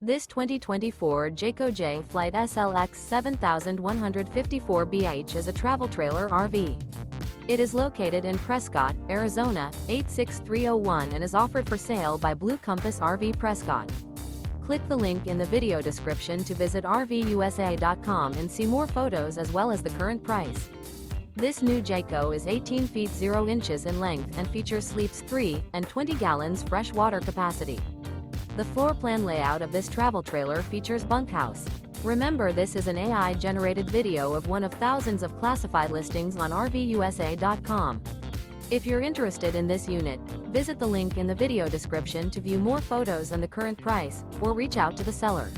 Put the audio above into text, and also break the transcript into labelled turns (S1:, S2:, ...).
S1: This 2024 Jayco Jay Flight SLX 7154BH is a travel trailer RV. It is located in Prescott, Arizona, 86301 and is offered for sale by Blue Compass RV Prescott. Click the link in the video description to visit RVUSA.com and see more photos as well as the current price. This new Jayco is 18 feet 0 inches in length and features sleeps 3 and 20 gallons fresh water capacity. The floor plan layout of this travel trailer features bunkhouse. Remember, this is an AI-generated video of one of thousands of classified listings on RVUSA.com. If you're interested in this unit, visit the link in the video description to view more photos and the current price, or reach out to the seller.